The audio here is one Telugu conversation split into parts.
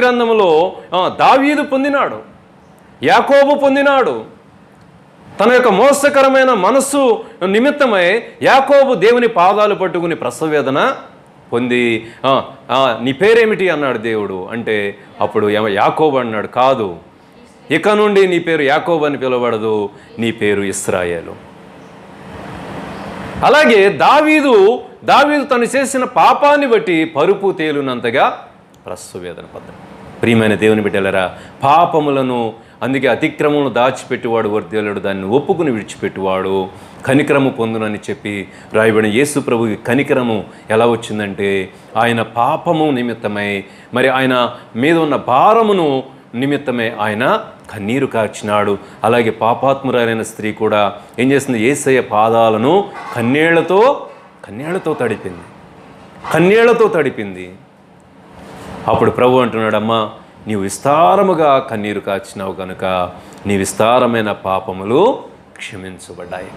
గ్రంథములో దావీదు పొందినాడు, యాకోబు పొందినాడు. తన యొక్క మోసకరమైన మనస్సు నిమిత్తమై యాకోబు దేవుని పాదాలు పట్టుకుని ప్రసవేదన పొంది నీ పేరేమిటి అన్నాడు దేవుడు. అంటే అప్పుడు యాకోబు అన్నాడు, కాదు, ఇక నుండి నీ పేరు యాకోబు అని పిలువబడదు, నీ పేరు ఇశ్రాయేలు. అలాగే దావీదు తను చేసిన పాపాన్ని బట్టి పరుపు తేలునంతగా ప్రసవేదన పొందాడు. ప్రియమైన దేవుని బిడ్డలారా, పాపములను, అందుకే అతిక్రమమును దాచిపెట్టువాడు వర్ధిల్లుడు, దాన్ని ఒప్పుకుని విడిచిపెట్టువాడు కనికరము పొందునని చెప్పి రాయబడిన యేసు ప్రభుకి కనికరము ఎలా వచ్చిందంటే ఆయన పాపము నిమిత్తమై, మరి ఆయన మీద ఉన్న భారమును నిమిత్తమే ఆయన కన్నీరు కార్చినాడు. అలాగే పాపాత్మురాలైన స్త్రీ కూడా ఏం చేసింది? యేసయ్య పాదాలను కన్నీళ్లతో తడిపింది. అప్పుడు ప్రభు అంటున్నాడు, అమ్మా, నీవు విస్తారముగా కన్నీరు కార్చినావు కనుక నీ విస్తారమైన పాపములు క్షమించబడ్డాయి.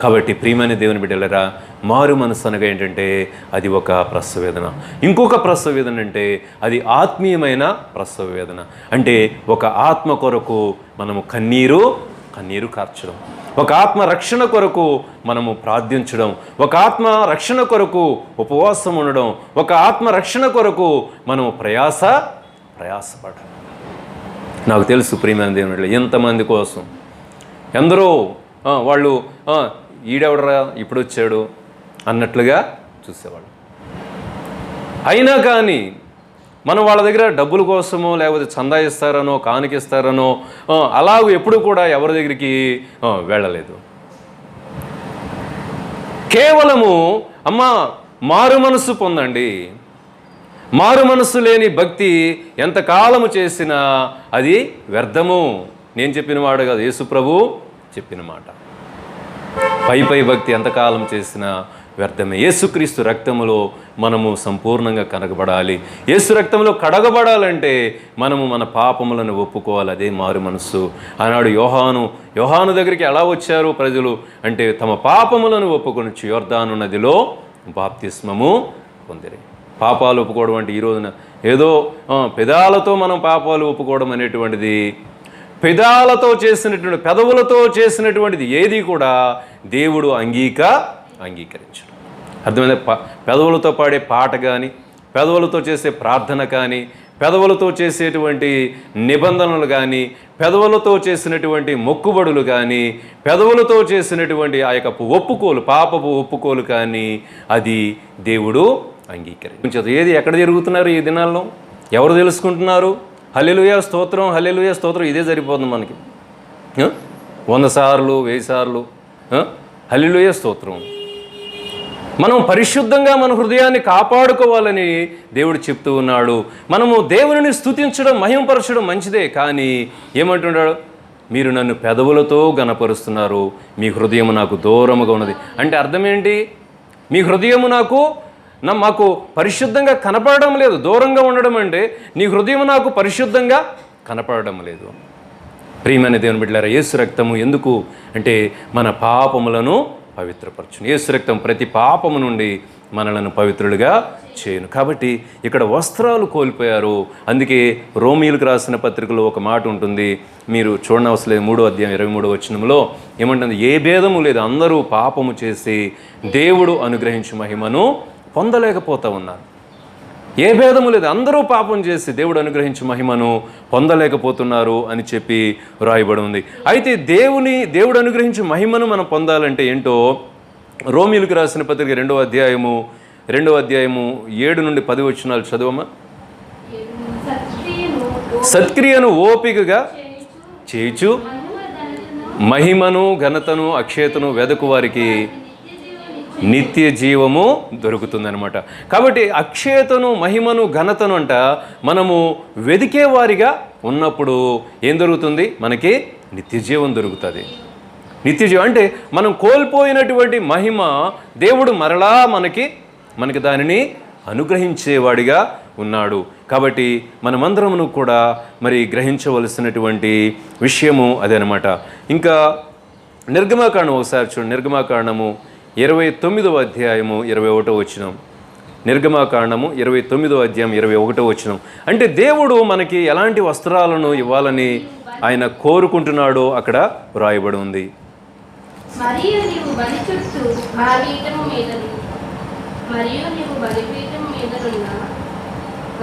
కాబట్టి ప్రియమైన దేవుని బిడ్డలరా, మారు మనసు అనగా ఏంటంటే అది ఒక ప్రసవేదన. ఇంకొక ప్రసవేదన అంటే అది ఆత్మీయమైన ప్రసవేదన. అంటే ఒక ఆత్మ కొరకు మనము కన్నీరు కార్చడం, ఒక ఆత్మ రక్షణ కొరకు మనము ప్రార్థించడం, ఒక ఆత్మ రక్షణ కొరకు ఉపవాసం ఉండడం, ఒక ఆత్మ రక్షణ కొరకు మనము ప్రయాసపడడం. నాకు తెలుసు ప్రియమైన దేవుని ఎంతమంది కోసం ఎందరో వాళ్ళు ఈడెవడరా ఇప్పుడు వచ్చాడు అన్నట్లుగా చూసేవాళ్ళు. అయినా కానీ మనం వాళ్ళ దగ్గర డబ్బుల కోసమో లేకపోతే చందా ఇస్తారనో కానుకిస్తారనో అలాగూ ఎప్పుడు కూడా ఎవరి దగ్గరికి వెళ్ళలేదు. కేవలము అమ్మా మారు మనస్సు పొందండి. మారు మనస్సు లేని భక్తి ఎంతకాలము చేసినా అది వ్యర్థము. నేను చెప్పిన వాడు కాదు, యేసు ప్రభు చెప్పిన మాట. పై భక్తి ఎంతకాలం చేసినా వ్యర్థమే. యేసుక్రీస్తు రక్తములో మనము సంపూర్ణంగా కనగబడాలి. యేసు రక్తంలో కడగబడాలంటే మనము మన పాపములను ఒప్పుకోవాలి. అదే మారు మనస్సు. ఆనాడు యోహాను దగ్గరికి ఎలా వచ్చారు ప్రజలు అంటే తమ పాపములను ఒప్పుకొని యోర్దాను నదిలో బాప్తిస్మము పొందిరి. పాపాలు ఒప్పుకోవడం అంటే ఈ రోజున ఏదో పెదాలతో మనం పాపాలు ఒప్పుకోవడం అనేటువంటిది, పెదవులతో చేసినటువంటిది ఏది కూడా దేవుడు అంగీకరించడు. అర్థమైంది? పెదవులతో పాడే పాట కానీ, పెదవులతో చేసే ప్రార్థన కానీ, పెదవులతో చేసేటువంటి నిబంధనలు కానీ, పెదవులతో చేసినటువంటి మొక్కుబడులు కానీ, పెదవులతో చేసినటువంటి ఆ యొక్క పాపపు ఒప్పుకోలు కానీ అది దేవుడు అంగీకరించదు. ఏది ఎక్కడ జరుగుతున్నారు ఈ దినాల్లో? ఎవరు తెలుసుకుంటున్నారు? హల్లెలూయా స్తోత్రం, హల్లెలూయా స్తోత్రం, ఇదే సరిపోతుంది మనకి. 100 సార్లు 1000 సార్లు హల్లెలూయా స్తోత్రం. మనం పరిశుద్ధంగా మన హృదయాన్ని కాపాడుకోవాలని దేవుడు చెప్తూ ఉన్నాడు. మనము దేవుని స్తుతించడం, మహిమపరచడం మంచిదే, కానీ ఏమంటున్నాడు? మీరు నన్ను పెదవులతో గణపరుస్తున్నారు, మీ హృదయం నాకు దూరముగా ఉన్నది. అంటే అర్థం ఏంటి? మీ హృదయము మాకు పరిశుద్ధంగా కనపడడం లేదు. దూరంగా ఉండడం అంటే నీ హృదయం నాకు పరిశుద్ధంగా కనపడడం లేదు. ప్రియమైన దేవుని బిడ్డలారా, యేసు రక్తము ఎందుకు అంటే మన పాపములను పవిత్రపరచును. యేసు రక్తం ప్రతి పాపము నుండి మనలను పవిత్రులుగా చేయను. కాబట్టి ఇక్కడ వస్త్రాలు కోల్పోయారు. అందుకే రోమీయులకు రాసిన పత్రికలో ఒక మాట ఉంటుంది, మీరు చూడనవసరం లేదు. 3వ అధ్యాయం 23వ వచనంలో ఏమంటుంది? ఏ భేదము లేదు, అందరూ పాపము చేసి దేవుడు అనుగ్రహించు మహిమను పొందలేకపోతూ ఉన్నారు. ఏ భేదము లేదు, అందరూ పాపం చేసి దేవుడు అనుగ్రహించు మహిమను పొందలేకపోతున్నారు అని చెప్పి రాయబడి ఉంది. అయితే దేవుడు అనుగ్రహించు మహిమను మనం పొందాలంటే ఏంటో రోమీయులకు రాసిన పత్రిక 2వ అధ్యాయము 7 నుండి 10 వచనాలు చదవమ్మా. సత్క్రియను ఓపికగా చేయుచు మహిమను ఘనతను అక్షయతను వెదకు వారికి నిత్య జీవము దొరుకుతుందనమాట. కాబట్టి అక్షయతను మహిమను ఘనతను అంట మనము వెదికే వారిగా ఉన్నప్పుడు ఏం దొరుకుతుంది? మనకి నిత్య జీవం దొరుకుతుంది. నిత్య జీవం అంటే మనం కోల్పోయినటువంటి మహిమ దేవుడు మరలా మనకి దానిని అనుగ్రహించేవాడిగా ఉన్నాడు. కాబట్టి మనమందరమును కూడా మరి గ్రహించవలసినటువంటి విషయము అదేనమాట. ఇంకా నిర్గమాకాండం ఒకసారి చూడండి. నిర్గమాకాండము 29వ అధ్యాయము 21వ వచనం. నిర్గమాకాండము 29వ అధ్యాయం 21వ వచనం. అంటే దేవుడు మనకి ఎలాంటి వస్త్రాలను ఇవ్వాలని ఆయన కోరుకుంటున్నాడో అక్కడ వ్రాయబడి ఉంది. మరియు నీవు బలిపీఠము మీదనున్న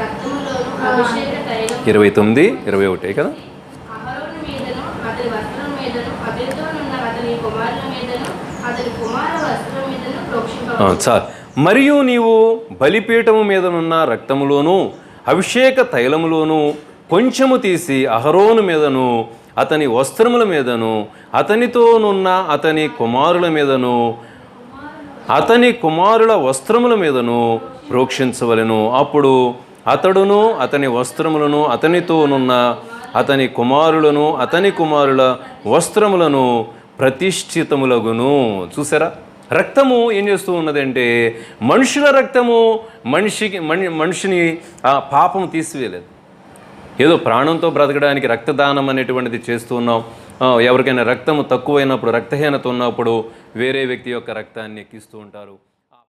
రక్తములోను అభిషేక తైలం 29, 21 కదా. అహరోను మీదను అతని వస్త్రం మీదను అతనితోనున్న అతని కుమారుల మీదను అతని కుమార వస్త్రం మీదను ప్రోక్షింపవలెను. చాలు. మరియు నీవు బలిపీఠము మీదనున్న రక్తములోను అభిషేక తైలములోను కొంచెము తీసి అహరోను మీదను అతని వస్త్రముల మీదను అతనితోనున్న అతని కుమారుల మీదను అతని కుమారుల వస్త్రముల మీదను ప్రోక్షించవలెను. అప్పుడు అతడును అతని వస్త్రములను అతనితోనున్న అతని కుమారులను అతని కుమారుల వస్త్రములను ప్రతిష్ఠితములగును. చూసారా, రక్తము ఏం చేస్తూ ఉన్నదంటే మనుషుల రక్తము మనిషిని ఆ పాపం తీసివేయలేదు. ఏదో ప్రాణంతో బ్రతకడానికి రక్తదానం అనేటువంటిది చేస్తూ ఉన్నాం. ఎవరికైనా రక్తము తక్కువైనప్పుడు, రక్తహీనత ఉన్నప్పుడు వేరే వ్యక్తి యొక్క రక్తాన్ని ఎక్కిస్తూ ఉంటారు.